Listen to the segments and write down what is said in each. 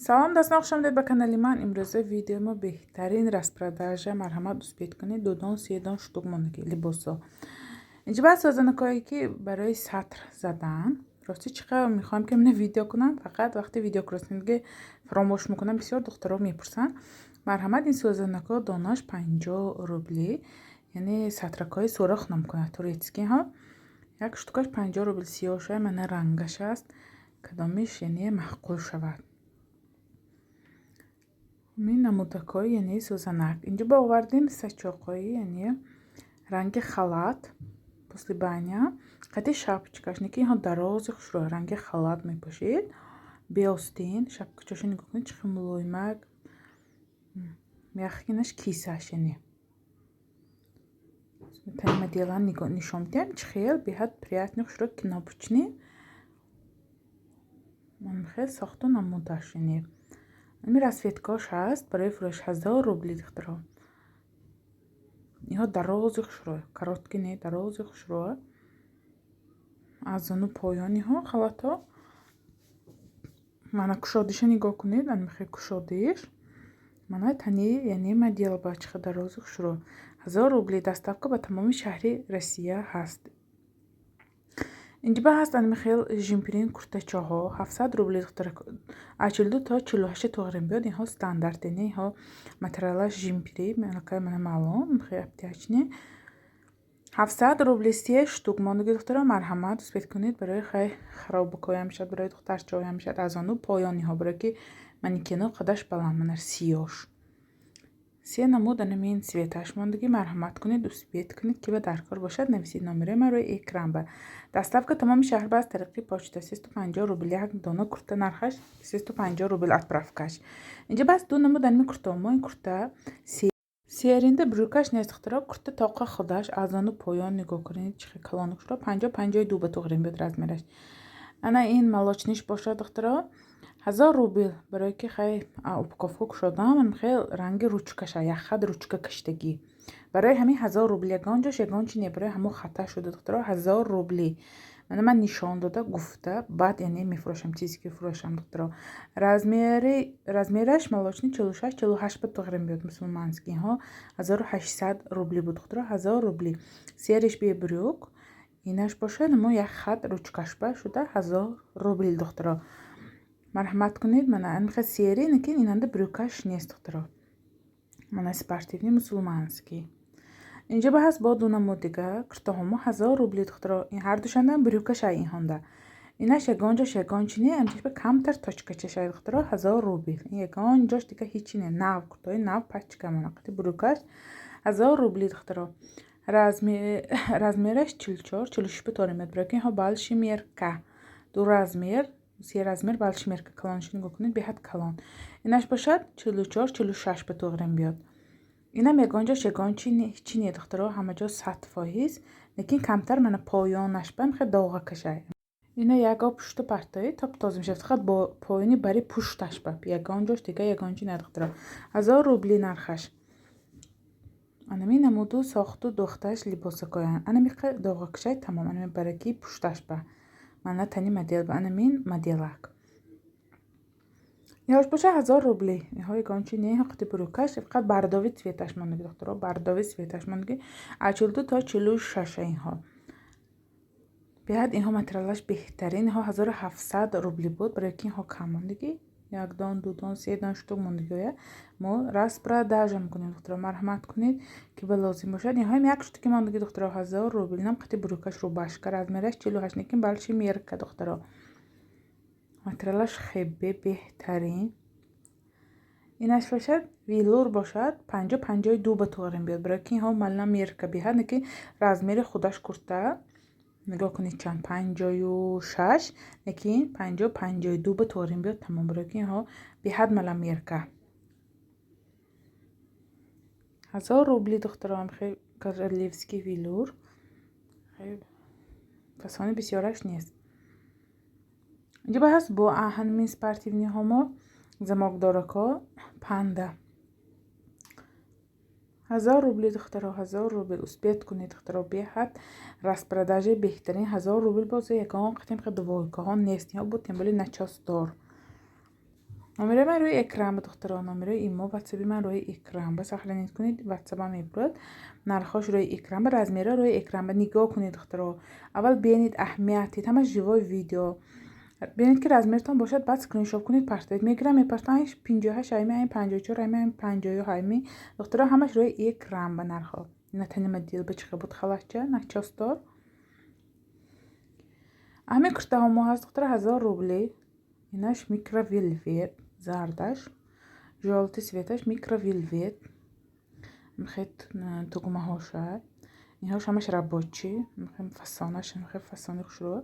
салом, дастон, хуш омадед ба канали ман. имрӯза видеомо беҳтарин распродажа марҳамат дуспед кунед 2-3 штук мондагӣ либосо. инҷа баъд созанакое ки барои сатр задан. рости чӣ қадр мехоҳам ки мана видео кунам, фақат вақти видеокурсниги фаромӯш мекунам. бисёр духтаро мепурсанд. марҳамат ин созанакҳо донаш 50 рубли, яъне сатракҳои сурах намекунад турецкиҳо. як штукаш 50 рубли. сиёша мана рангаш аст, кадомиш яъне маъқул шавад. мин намудакҳои яъне сӯзанак. инҷа ба овардим сачоқҳои яъне ранги халат после баня, қати шапочкаш, не ки инҳо дарози хушро ранги халат мепошед. беостин шапкачашо нигоҳ кунед чӣ хел мулоимак, мягкинаш кисаш яъне тани моделан нишон медиҳам чӣ хел беҳад приятни хушро кинобучни хел сохту намудаш яъне ин расветкаш ҳаст барои фурӯш 1000 рубли духтаро. иҳо дарози хушро коротки не дарози хушро аз зану поёниҳо халатҳо. мана кушодиша нигоҳ кунед, анмихе кушодиш мана тани яъне модела ба чӣ хел дарози хушро 1000 рубли. доставка ба тамоми шаҳри Россия ҳаст. инҷа ҳаст анмихел жимпирин куртачаҳо 700 рубли духтара. 42 то 48 тоғрим биёд. инҳо стандарт яъне инҳо материалаш жимпири мелакай мана маълум михе аптиачни 700 рубли 3 штук мондаги духтара. марҳамат дуспед кунед барои хай харобакоя мешад, барои духтарчаоя мешад аз ону поёниҳо, барои ки манекено қадаш баланд манар сиёш се намуд анамин цветаш мондагӣ. марҳамат кунед дуспед кунед ки ба даркор бошад нависед номераи ма рӯи экран. ба доставка тамоми шаҳр ба аз тариқи почта 350 рубли. як дона курта нархаш 350 рубли отправкаш. инҷа бас ду намуд анами куртамо. ин курта серинда брюкаш нест духтаро. курта тоқа худаш аз ону поён нигоҳ кунед чӣ хел калони хушро 50-52 ба тоғрим биёд размераш. ана ин молочниш бошад духтаро 1000 рубл. барое ки хай упаковка кушодам хел ранги ручкаша як хат ручка кашидагӣ барои ҳамин 1000 рубли. ягонҷош ягончи не барои ҳамо хата шуда духтаро 1000 рубли. мана ман нишон дода гуфта баъд яъне мефурӯшам чизе ки фурӯшам духтаро. размераш молочни 46-48 ба тоғрим биёд мусулманский. инҳо 1800 рубли буд духтаро. 1000 рубли. сериш бе брюк инаш бошад мо як хат ручкаш ба шуда 1000 рубли духтаро. марҳамат кунед мана анмихе сери лекин инанда брюкаш нест духтаро. мана спортивни мусулманский. инҷа ба ҳаст бо ду намуд дига куртаҳомо 1000 рубли духтаро. ин ҳардушанда брюкаша инҳонда. инаш ягонҷош ягончи не амҷаш ба камтар точкачаша духтаро 1000 рубли. ин ягонҷош дига ҳичи не нав куртои нав пачка мана қати брюкаш 1000 рубли духтаро. размераш 44-46 ба тоғрим биёд. барои ки инҳо балшимерка ду размер се размер балшимерка калониш нигоҳ кунед беҳад калон. инаш бошад 44-46 ба тоғрим биёд. инам ягонҷош ягончи ҳичи не духтаро. ҳамаҷо 100%, лекин камтар мана поёнаш ба михе доға кашай. ина яго пушту партои топ тоз мешавад фақат бо поёни бари пушташ ба ягонҷош дига ягончи не духтаро. 1000 рубли нархаш. анами намуду сохту дохташ либосакоян. анамиқа доға кашай тамом. анами бараки пушташ ба мана тани модел ба анамин моделак. иҳош боша 1000 рубли. иҳо ягончи не қати брюкаш фақат бардови цветаш мондаги духтаро. бардови цветаш мондаги 42 то 46 инҳо. беҳад инҳо материалаш беҳтарин. инҳо 1700 рубли буд барои ки инҳо кам мондаги як дон ду дон се дон штук мондагӣ оя мо распродажа мекунем духтаро. марҳамат кунед ки ба лозим бошад. инҳоем як штуки мондагӣ духтаро 1000 рубли. инам қати брюкаш рубашка размераш 48 лекин балши мерка духтаро. материалаш хебе беҳтарин. инаш бошад велур бошад 50-52 ба тоғрим биёд. барои ки инҳо мална мерка беҳад лекин размери худаш курта нигоҳ кунед чанд 56 лекин 50-52 ба тоғрим биёд тамом. барои ки инҳо беҳад мала мерка 1000 рубли духтарам. хел королевский велур фасони бисёраш нест. инҷа ба ҳаст бо ҳамин спортивниҳомо замокдорако панда 1000 рубли духтаро. 1000 рубли успед кунед духтаро. беҳад распродажаи беҳтарин 1000 рубли. боз ягон қитм дувойкаҳо нест. иҳо буд тем более начосдор. номераи من روی اکران به دختران، номераи ایمو واتسابی من روی اکران. بس سохранить کنید واتسابم میبرد. نرخش روی اکران به размера روی اکران به نگاه کنید دختران. اول ببینید اهمیتی تمام ژوی ویدیو. ببینید که размерتون باشد بعد اسکرین شات کنید پرتید. میگیرم میپرتانش 58 ایمی 54 ایمی 52 ایمی دختران همش روی اکران به نرخ. نه تنی مدیل بچه بود خلاصه نه چاستور. همه کرده هم هست دختران 1000 روبلی. ایناش میکروویلویت زردش. جالتی سویتش میکروویلویت. میخواد توگمه هاشه. اینهاش همش رباچی. میخوام فسانش میخوام فسانی خوشرو.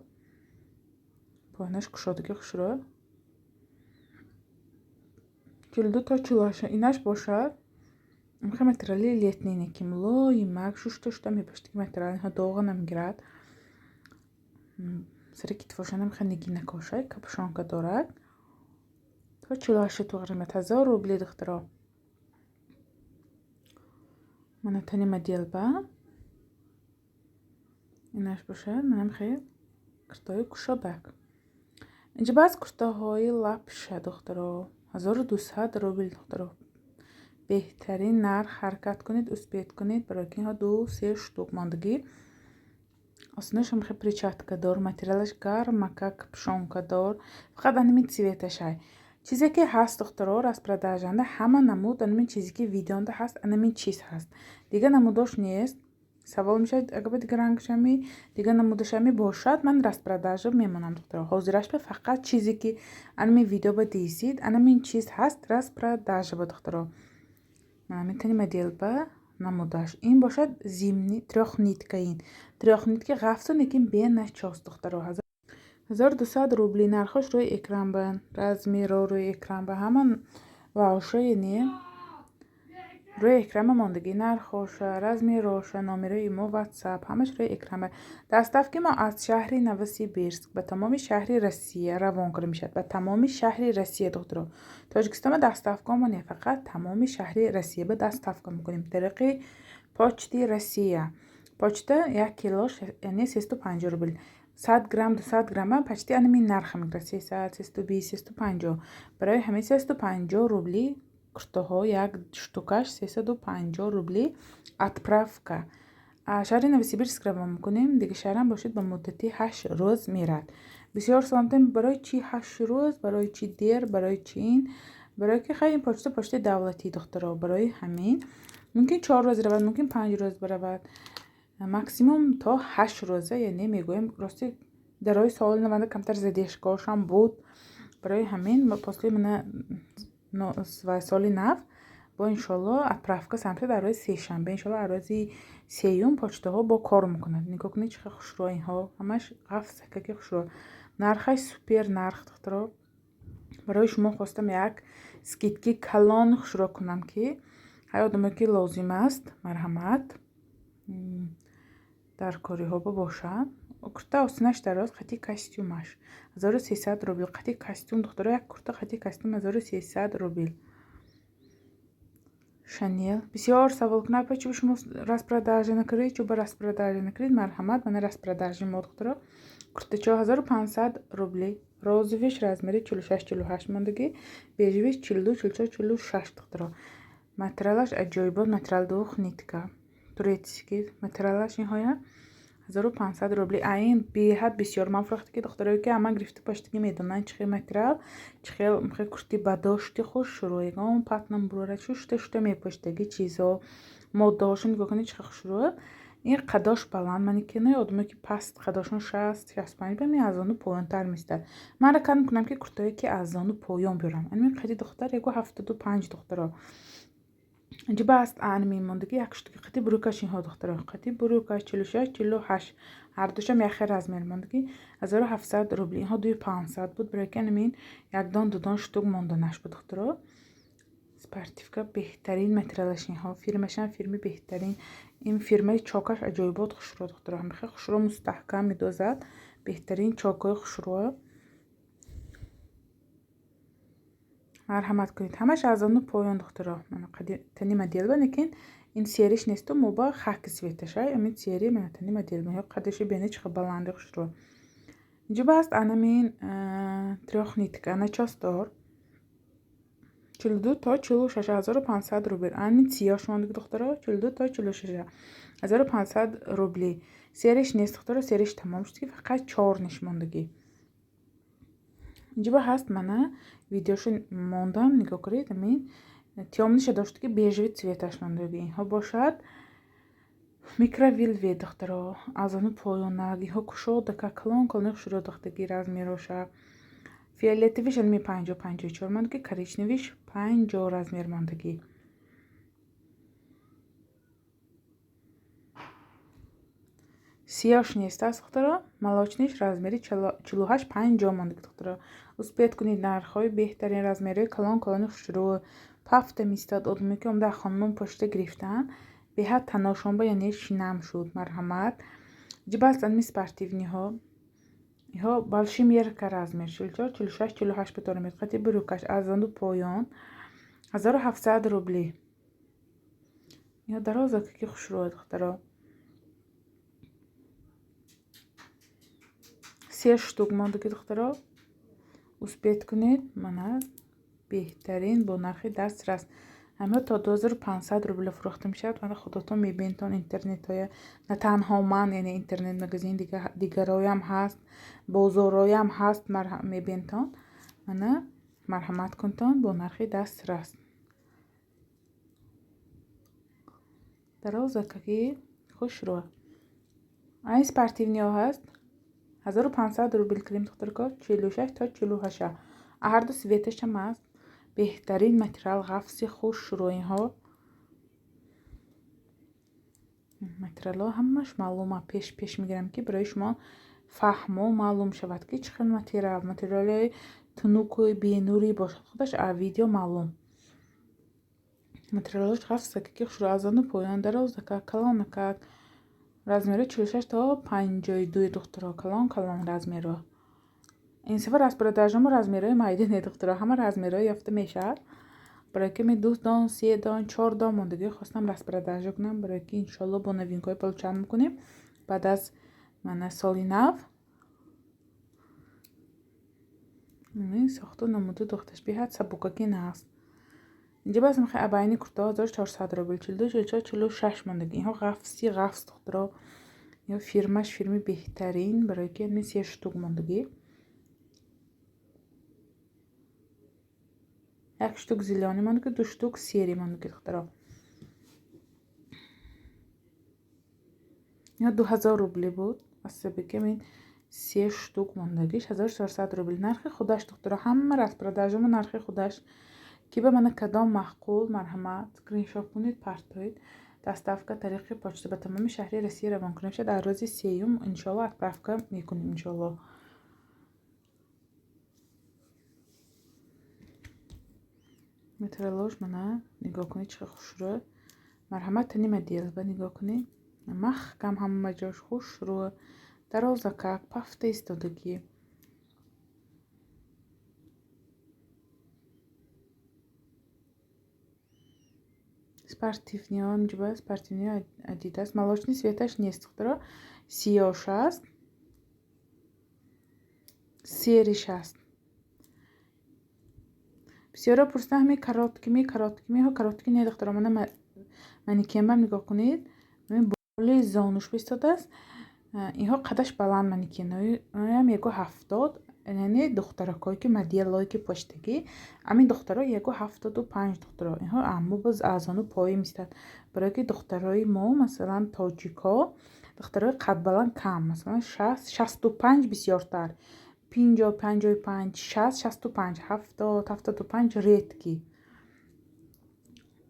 پایینش کشادگی خوشرو. کلدو تا چلاشه ایناش باشه. میخوام مترالی لیتنینه کیملوی ماگ شوشتشتا میپشتی که مترالی ها دوغا نمیگرد. سری کتفاشن میخوام نگی نکاشه کپشان که دارد. تا چلاشه تو قرمت 1000 روبلی دخترا. من تنی مدیل با. ایناش باشه منم خیلی کرتای کشادک. اینجا باز کرتاهای لپشه دخترا. 1200 روبل دخترا. بهترین نرخ حرکت کنید اسپیت کنید برای که اینها 2-3 شتوک ماندگی. اصلاش هم خیلی پریچات کدار ماتریالش گرم مکک پشون کدار فقط انمی تسویتش های چیزی که هست دخترا راست پرداژنده همه نمود انمی چیزی که ویدیونده هست انمی چیز هست دیگه نمودش نیست سوال میشه اگه به دیگه رنگشمی دیگه نمودشمی باشد من راست پرداژه میمونم دخترا حاضرش به فقط چیزی که انمی ویدیو بدیسید انمی چیز هست راست پرداژه به دخترا من میتونیم مدیل با نمودش این باشد زیمنی ترخ نیتکه این ترخ نیتکه غفصه نکیم بین نشست دخترها 1200 روبلی نرخش روی اکران بان razmeri روی اکران به همان واشه نیه روی اکران ماندگی نرخش razmeriش نامره ایمو واتساپ همش روی اکران دستافکی ما از شهری نوسیبیرسک به تمام شهری روسیه روان کرده میشد به تمام شهری روسیه دخترها تاجیکستان دستافکامون فقط تمام شهری روسیه به دستافکام میکنیم طریق پاچتی روسیه پاچتا 1 کیلوش یعنی 350 روبل 100 گرم 200 گرم پاچتی انمی نرخ میگیره 300 320 350 برای همه 350 روبلی کرتاها یک شتوکش 350 روبلی اتپرافکا شهر نوسیبیرسک روان میکنیم دیگه شهرم باشید به مدتی 8 روز میرد بسیار سالمتن برای چی 8 روز برای چی دیر برای چی این برای که خیلی پاچت دولتی دخترها برای همین ممکن 4 روز رود ممکن 5 روز برود ماکسیموم تا 8 روزه یعنی میگویم راستی درای سال نونده کمتر زدیشگاهش هم بود برای همین پاسلی من سالی نو با انشالله اتپرافکا سمت در روز سه شنبه انشالله روزی سیوم پاچته ها با کار میکنند نگاه کنید چه خوش رو اینها همش قفص که خوش رو نرخش سوپر نرخ دخترها برای شما خواستم یک سکیتکی کلان خوش رو کنم که های که لازم است مرحمت در کاری ها باشد کرتا آستینش دراز خطی کاستیومش 1300 روبل خطی کاستیوم دخترها یک کرتا خطی کاستیوم 1300 روبل شانیل بسیار سوال کنه پس چی شما распродажи نکردید چوب распродажи نکردید مرحمت من распродажи ما دخترها کرتا 4500 روبلی розовіш размери 46-48 ماندگی бежевіш 42-44-46 دخترها материалаш аҷоибот материал дух нитка турецкий материалаш ниҳоят 1500 روبلی این بی‌حد بسیار من فروخته که دخترایی که همه گرفته پاشتگی میدونن چه مترال چه میخوای کرتی بداشتی خوش شروع یکم پاتنم بروره شوشته میپاشتگی چیزا مدهاشون نگاه کنید چه خوش شروع این قداش بلند منی که نه آدمی که پست قداشون 60-65 بمی از آنو پایان تر میستد من رکن میکنم که کرتایی که از آنو پایان بیارم این قدی دختر یکو 75 دخترها اینجا باست آن میموندگی یک شتوکی خطی بروکش اینها دخترها خطی بروکش 46-48 هر دوشم یک خیر از میموندگی 1700 روبلی اینها 2500 بود برای که نمین یک دان دو دان شتوک موندنش بود دخترها سپارتیفکا بهترین متریالش اینها فیرمشن فیرمی بهترین این فیرمه چاکش عجایبات خوش رو دخترها هم بخیر خوش رو مستحکم میدوزد بهترین چاکای خوش رو مرحمت کنید همش از آن پایان دخترها من تنی مدیل بنکین این سیریش نیست و موبا خاک سویتش های امید سیری من تنی مدیل بنکین قدش بینه چه بلنده خوش رو اینجا باست انا من تریخ نیتک انا چاستور 42 تا 46500 рубл. Ани сиёш мондагӣ духтаро 42 та 46500 рубли. Сериш нест духтаро, сериш тамом шуд ки фақат 4 ниш мондагӣ. инҷоба ҳаст мана видеошо мондам, нигоҳ кунед. Амин тёмниша доштаги бежави цветаш мондагӣ. Инҳо бошад микровилве духтаро азону поёнак. Инҳо кушодака калон калони хушро духтаги размероша. Фиолетовиш ами 50-54 мондагӣ, коричневиш 50 размер мондагӣ. сиёш нест аст духтаро, молочниш размери 48-50 мондагӣ духтаро. успед кунед нархҳои беҳтарин размерҳои калон калони хушрӯ. пафта мистад одаме ки омда хонумон пошта гирифтан беҳад таношонба яъне шинам шуд. Марҳамат ҷибаст анми спортивниҳо. Иҳо большим ерка размер 44 46 48 буторамен қати брюкаш азону поён 1700 рубли. иҳо дарозака ки хушрӯ духтаро. 3 штук мондагӣ духтаро. успед кунед мана беҳтарин бо нархи дастрас. ҳама то 2500 рубл фурӯхта мешавад. Мана худотон мебинтон интернетҳоя на танҳо ман, яъне интернет магазин дигароям ҳаст, бозороям ҳаст, мебинтон. Мана марҳамат кунтон бо нархи дастрас. дарозака ки хушрӯ. айн спортивниҳо ҳаст 1500 рубл крем духтарко 46 та 48. ҳарду светашам аст. беҳтарин материал ғафси хушрӯ. инҳо материалҳо ҳамаш маълума. пеш мегирам ки барои шумо фаҳмо маълум шавад ки чӣ хел материалҳои тунуку бенури бошад. худаш видео маълум. материалҳош ғафсака ки хушрӯ. азону поён дарозака калонака размери 46 та 52 духтаро. калон размеро. ин сафар распродажамо размерҳои майда не духтаро. ҳама размерҳо ёфта мешавад. барое ки ми 2 дон 3 дон 4 дон мондагӣ хостам распродажа кунам, барое ки иншоалло бо новинкаҳои получанд мекунем баъд аз мана соли нав. сохту намуду духташ беҳад сабукакӣ наст. инҷа баъз мехай абайни куртаҳо 1400 рубл 42 44 46 мондагӣ. инҳо ғафс духтаро. иҳо фирмаш фирми беҳтарин, барое ки ми 3 штук мондагӣ. 1 штук зелёни мондагӣ, 2 штук сери мондагӣ духтаро. иҳо 2000 рубли буд. асабики мин 3 штук мондагиш 1400 рубли. нархи худаш духтаро. ҳама распродажамо нархи худаш. ки ба мана кадом маъқул, марҳамат скриншот кунед партоед. доставка тариқи почта ба тамоми шаҳри Россия равон кунем шуд. дар рӯзи 3 иншоалло отправка мекунем иншоалло. материалош мана нигоҳ кунед чӣ хушрӯ. марҳамат тани модел ба нигоҳ кунед. маҳкам ҳама ҷош хушрӯ. дарозака пафта истодагӣ. спортивниҳо инҷоба спортивниҳо адидас. молочный светаш нест духтаро. сиёш аст. сериш аст. бисёро пурсидан ҳамин короткими не духтаро. мана манекенбам нигоҳ кунед. боли зонуш истодааст. инҳо қадаш баланд манекеноям 170, яъне духтаракое ки моделое ки поштагӣ амин духтаро 175 духтаро. инҳо аммо боз азону пои мистад. барое ки духтарои мо масалан тоҷико духтарои қадбаланд кам, масалан 60 65 бисёртар, 50 55 60 65 70 75 редки.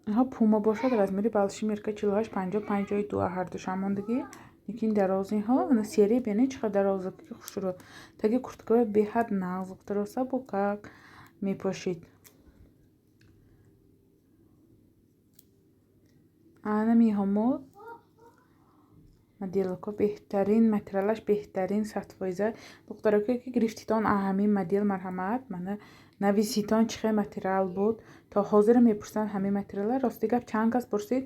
инҳо пума бошад размери балши мерка 48 50 52 ҳардушам мондагӣ. лекин дароз инҳо ана серия бинед чӣ қадар дароза ки хушрӯ. таги курткаҳои беҳад нағз духтаро сабукак мепошид. анами ҳамо моделако беҳтарин материалаш беҳтарин сатфоиза духтарако ки гирифтитон ҳамин модел марҳамат мана нависитон чӣ хел материал буд то ҳозира мепурсанд ҳамин материала. рости гап чанд кас пурсид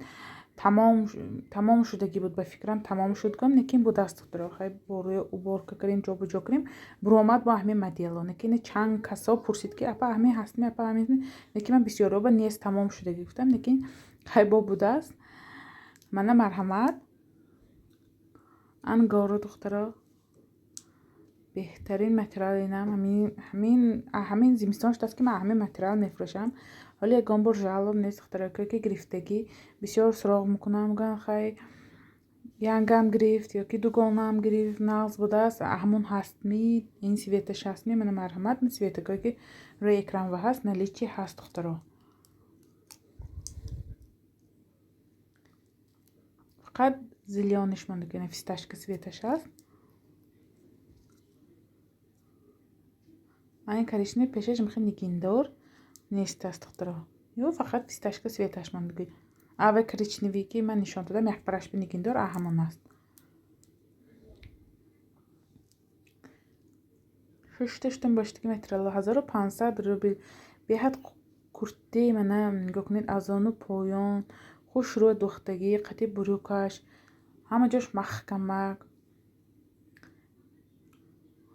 тамом шудагӣ буд ба фикрам тамом шуд гам некин будаст духтуро хай бо рӯи уборка кардем ҷобуҷо кардем буромад бо ҳамин модело некин чанд касо пурсид ки апа ҳамин ҳастми апа ҳамин некин ман бисёр оба нест тамом шудагӣ гуфтам некин хай бо будаст мана марҳамат ангоро духтуро беҳтарин материал инам ҳамин зимистон шудааст ки ман ҳамин материал мефурӯшам ҳоло ягон бор жалоб нест духтуро ки гирифтагӣ бисёр суроғ мекунам гӯям хай янгам гирифт ё ки дугонаам гирифт нағз будааст ҳамон ҳастми ин света шастми мана марҳамат светакое ки рӯи экранва ҳаст наличи ҳаст духтуро фақат зилёниш монда ки фисташка светаш ҳаст ин коричневӣ пешаш михи нигиндор нестааст духтуро ё фақат фисташка светаш мондаги аве коричневӣ ки ман нишон додам як парашби нигиндор ҳамон аст шушташтон боштаги материалло 1500 рубл беҳад куртаи мана нигоҳ кунед аз ону поён хушрӯ духтагӣ қати брюкаш ҳама ҷош маҳкамак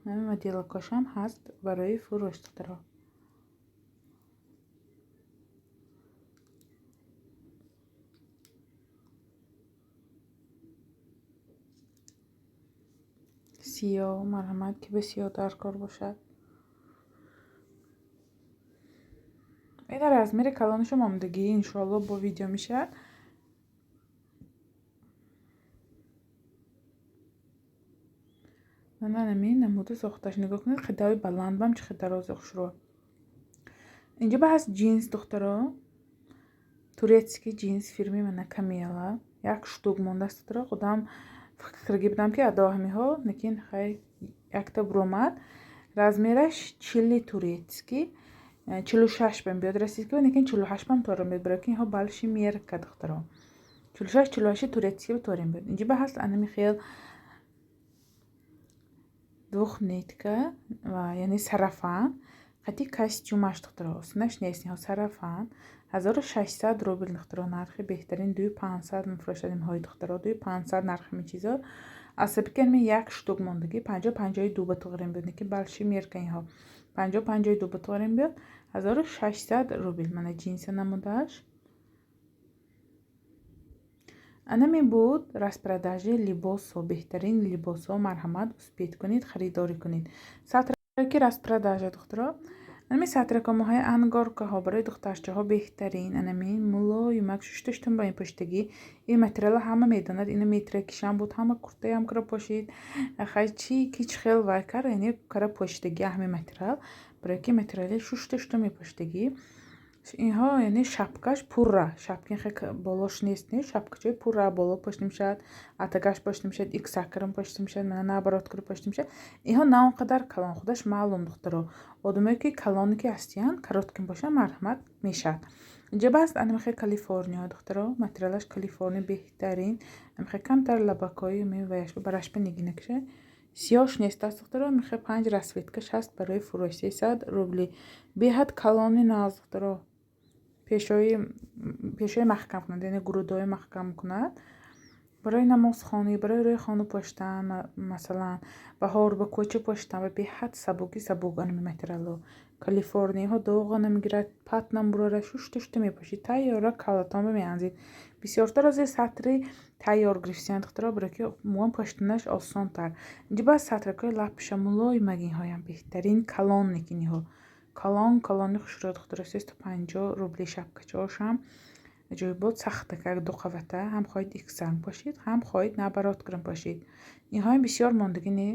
ҳамин моделакошам ҳаст барои фурӯш духтуро сиёҳ марҳамат ки ба сиёҳ дар кор бошад ин размери калонашам омадагӣ иншоалло бо видео мешавад намин намуди сохташ нигоҳ кунед хидаҳои баландам чӣ хел дарози хушрӯ инҷо баҳаст ҷинс духтуро турецкий ҷинс фирми мана камела як штук мондааст духтуро худам фикр карда будам ки адоҳамиҳо лекин хай якта буромад размераш 40 турецкий 46 бам биёд расидки лекин 48 бам торум биёд барои ки инҳо балши мерка духтуро 46-48 турецкий торим биёд инҷо баҳаст анами хел двух нитка ва яъне сарафан қати костюмаш духтуро осинаш нест инҳо сарафан 1600 рубл духтуро нархи беҳтарин 2500 мефурӯшад инҳои духтуро 2500 нархи ҳамин чизо асаби ки як штук мондагӣ 50-52 ба туғрим биёд ки балши мерка инҳо 50-52 ба туғрим биёд 1600 рубл мана ҷинса намудааш анами буд распродажи либосо беҳтарин либосо марҳамат успед кунед харидорӣ кунед сатраки распродажа духтуро анами сатракомоҳои ангоркаҳо барои духтарчаҳо беҳтарин анами мулоимак шушташтон ба ин поштагӣ ин материалро ҳама медонад ина метра кишам буд ҳама куртаям кара пошид хай чӣ кич хел вай кар яъне кара поштагӣ ҳамин материал барои ки материали шушташтон мепоштагӣ инҳо яъне шапкаш пурра шапкин хе болош нест не шапкачои пурра боло пошта мешавад атагаш пошта мешавад иксакрам пошта мешавад мана наобороткара пошта мешавад инҳо на он қадар калон худаш маълум духтуро одамое ки калоне ки ҳастиянд короткин бошад марҳамат мешавад инҷа баст анамихе калифорниё духтуро материалаш калифорния беҳтарин амихе камтар лабакои меваяш барашба нигинакша сиёш нестааст духтуро михе 5 расветкаш ҳаст барои фурӯш 300 рубли беҳад калони нағз духтуро пешои маҳкам кунад яъне гурудои маҳкам кунад барои намозхонӣ барои рӯи хону поштан масалан баҳор ба кӯча поштан ва беҳад сабук анами материалло калифорнияҳо доға намегирад пат намбурора шушташто мепошид тайёра калатон меанзид бисёртар аз сатри тайёр гирифтиянд духтуро барои ки муан поштанаш осонтар инҷа ба сатракои лапша мулоимагинҳоям беҳтарин калон некиниҳо калони хушрӯ духтуро 350 рубли шапкачаошам ҷойбод сахтакак дуқавата ҳам хоҳед иксан пошид ҳам хоҳед наобороткарам пошид инҳоям бисёр мондагӣ не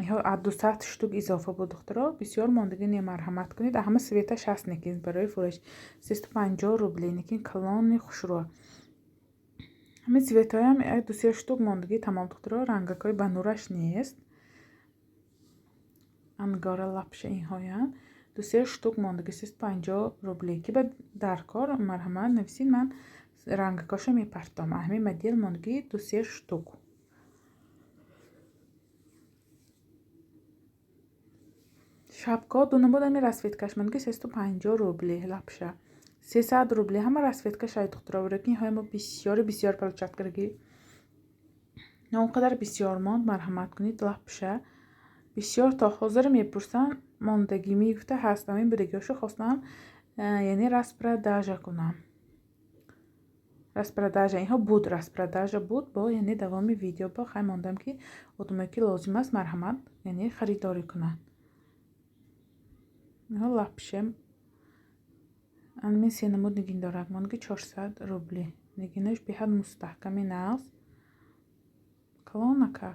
инҳо 200 штук изофа буд духтуро бисёр мондагӣ не марҳамат кунед ҳама светаш ҳаст некин барои фурӯш 350 рубли некин калони хушрӯ ҳамин светаҳоям 2-3 штук мондагӣ тамом духтуро рангакои ба нураш нест ангора лапша инҳоям 2-3 штук мондагӣ 350 рубли ки ба даркор марҳамат нависед ман рангакоша мепартом ҳамин модел мондагӣ 2-3 штук шапко дунабод ами расветкаш мондагӣ 350 рубли лапша 300 рубли ҳама расветка шай духтуро вуракин ҳоямо бисёр палчаткарги онқадар бисёр монд марҳамат кунед лапша бисёр то ҳозир мепурсан мондагӣ мегуфта ҳастам ин будагиҳошо хостам яъне распродажа кунам распродажа инҳо буд распродажа буд бо яъне давоми видео бо хай мондам ки одамое ки лозим аст марҳамат яъне харидорӣ кунанд инҳо лапша анмен сенамуд нигин дорад монги 400 рубли нигинаш беҳад мустаҳками нағз клонака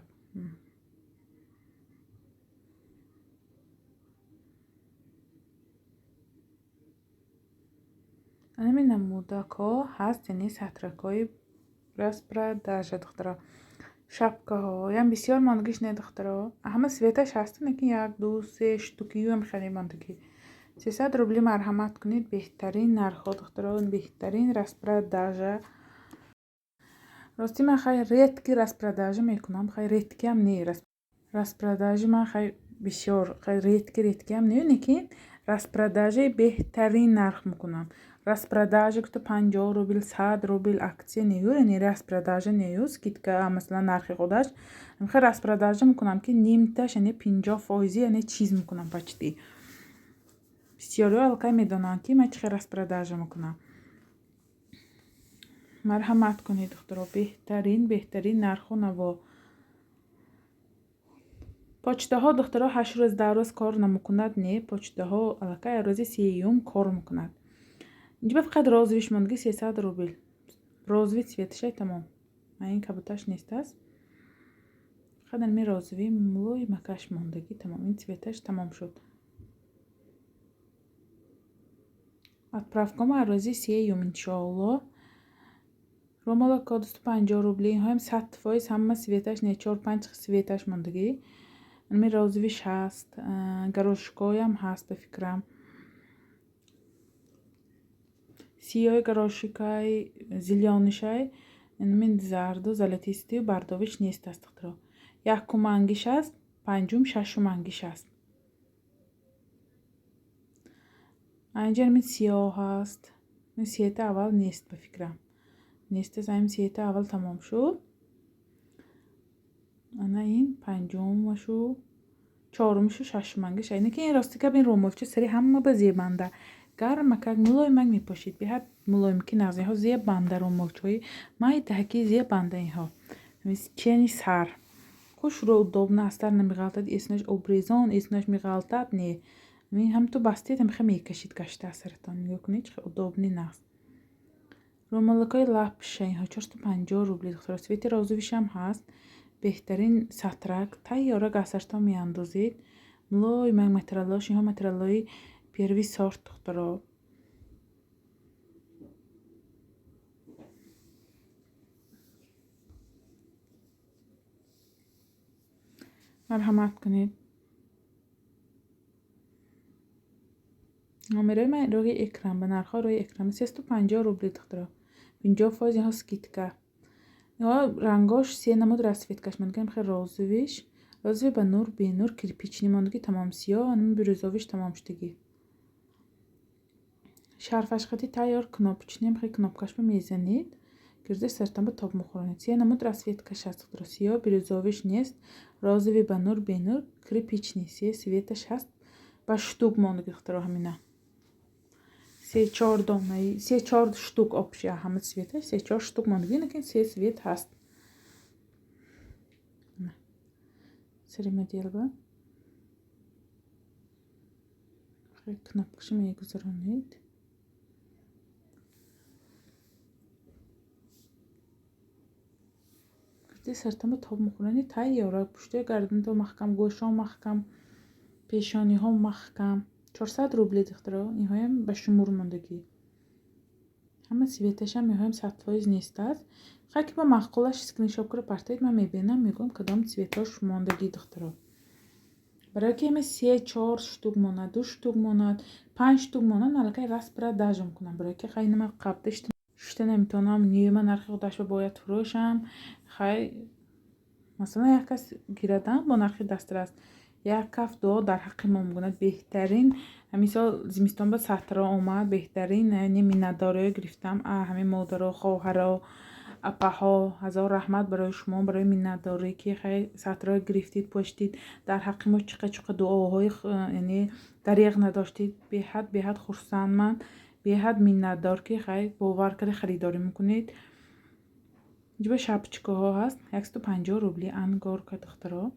анами намудако ҳаст яъне сатракҳои распродажа духтаро шапкаҳо ям бисёр мондагиш не духтаро ҳама светаш ҳасту лекин 1-2-3 штукиюам хеле мондагӣ 300 рубли марҳамат кунед беҳтарин нархҳо духтаро беҳтарин распродажа рости ман хай редки распродажа мекунам хай редкиам не распродажи ман хай бисёр хай редкиам не лекин распродажаи беҳтарин нарх мекунам распродажа ки то 50 рубл 100 рубл аксия нею яъне распродажа нею скидка масалан нархи худаш хай распродажа мекунам ки нимташ яъне 50% яъне чиз мекунам почти бисёриҳо аллакай медонанд ки ман чӣ хел распродажа мекунам марҳамат кунед духтаро беҳтарин нарху наво почтаҳо духтаро 8 рӯз 10 рӯз кор намекунад не почтаҳо аллакай рӯзи 3 кор мекунад инҷа фақат розовиш мондагӣ 300 рубл розови цветашай тамом ин кабуташ нестаст фақат ами розови мулои макаш мондагӣ тамом ин цветаш тамом шуд отправкамо рӯзи 3 иншоалло ромалако 250 рубли инҳоям 100% ҳама светаш не 4-5 светаш мондагӣ ами розовиш ҳаст горошкоям ҳаст ба фикрам сиёи горошикай зелёнишай ами зарду золотистию бардовиш нестаст духтаро якум ангиш аст панҷум шашум ангиш аст анҷа ами сиёҳ ҳаст ин сиёҳи аввал нест ба фикрам нестаст ами сиёҳи аввал тамом шуд ана ин панҷумашу чорумашу шашум ангиш ин ки ин рости каб ин ромолчи сари ҳама ба зебанда гармакак мулоимак мепошид беҳад мулоимки нағзиҳо зебанда ромолчҳои майдаки зебанда инҳо чени сар хушро удобна астар намиғалтад эснаш обрезон эснаш миғалтад не ин ҳам ту бастед ҳам хеле мекашид кашта саратон нигоҳ кунед чӣ удобни нағз ромалакои лапша инҳо 450 рубли духтаро свети розовишам ҳаст беҳтарин сатрак тайёра гасаштон меандозед мулоимак материалош инҳо материалои первый сорт духтаро марҳамат кунед номерои ман рӯи экран ба нархҳо рӯи экран 350 рубли духтаро 50% инҳо скидка инҳо рангош се намуд расветкаш мондагӣ хеле розовиш розови ба нур бенур кирпични мондагӣ тамом сиёҳ ами бирӯзовиш тамом шудагӣ шарфаш хати тайёр кнопочним хеле кнопкашро мезанед гирдаш сартанба тоб мехӯронед се намуд расветкаш аст духтаро сиёҳ бирӯзовиш нест розови ба нур бенур кирпични се светаш ҳаст ба штук мондагӣ духтаро ҳамина 3-4 донаи 3-4 штук общая ҳама светаш 3-4 штук мондагӣ лекин се свет ҳаст сари моделба хеле кнопкаша мегузаронед сартанба тоб мехӯронед тайёра пуштои гарданто маҳкам гӯшҳо маҳкам пешониҳо маҳкам 400 рубли духтаро инҳоям ба шумур мондагӣ ҳама светашам инҳоям 100% нестаст хай ки ба мақолаш скриншоткро партоед ман мебинам мегӯям кадом цветош мондагӣ духтаро барои ки ами 3-4 штук монад 2 штук монад 5 штук монад аллакай распродажа мекунам барои ки хай нама қабдаш шта наметавонам ниёма нархи худашро бояд фурӯшам хай масалан як кас гирадам бо нархи дастрас یک کف دعا در حق ما میگوید بهترین مثال زمستان به سطرا اومد بهترین یعنی مینداره گرفتم همه مادرها خواهرها اپاها هزار رحمت برای شما برای مینداری که خیلی سطرا گرفتید پشتید در حق ما چقدر دعاهای یعنی دریغ نداشتید به حد خرسند من به حد میندار که خیلی باور کرده خریداری میکنید. اینجا شапچکاها هست 150 روبلی انگار که دخترها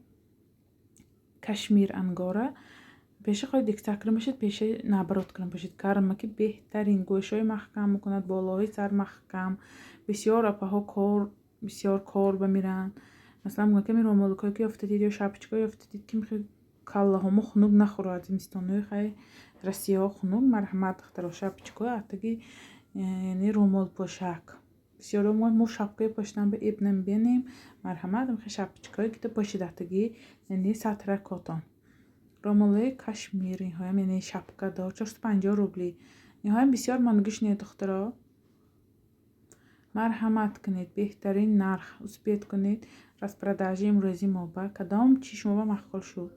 کشمیر انگاره پیش خواهید دیکتر کرم باشید پیش نبرات کرم باشید کارم که بهترین گوشای محکم میکند بالای سر محکم بسیار اپاها کار بسیار کار بمیرن مثلا میگم که میرم مالکایی که افتادید یا شапچکای افتادید که میخواد کالا همو خنوگ نخورد زمستانوی خیلی رسیه ها خنوگ مرحمت دخترها شапچکای اتگی یعنی رومال پوشک بسیار مو شапکای پاشتن به ابنم بینیم مرحمت میخواد شапچکایی که پاشید اتگی یعنی سطر کاتان روماله کشمیری هایم یعنی شапکا دار 450 روبلی این هایم بسیار منگیش نیست دخترها مرحمت کنید بهترین نرخ اثبات کنید راسپرداژی امروزی ما با کدام چی شما با مخکل شد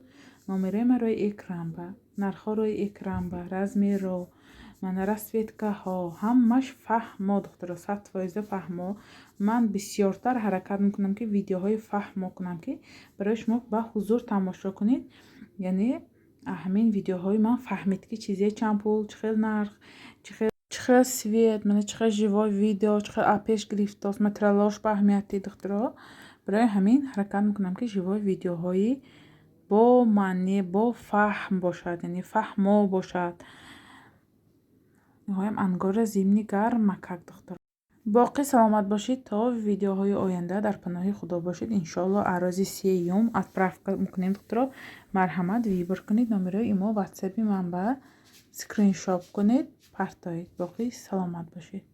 نامره ما روی اکران با نرخ روی اکران با رزمی رو من راسپیت که ها همش فهم دخترها 100% فهم من بسیارتر حرکت میکنم که ویدیوهای فهم کنم که برای شما با حضور تماشا کنید یعنی همین ویدیوهای من فهمید که چیزی چند پول چخیل نرخ چخیل سوید من چخیل جوای ویدیو چخیل اپش گرفتاست مترلاش به اهمیتی دخترها برای همین حرکت میکنم که جوای ویدیوهایی با معنی با فهم باشد یعنی فهمو باشد هایم انگار زمینی گرم مکک دختر باقی سلامت باشید تا ویدیوهای آینده در پناه خدا باشید انشالله اراضی 3 اتپراف میکنیم دخترها مرحمت ویبر کنید نمره ایما واتساپی من با سکرین شاپ کنید پرتایید باقی سلامت باشید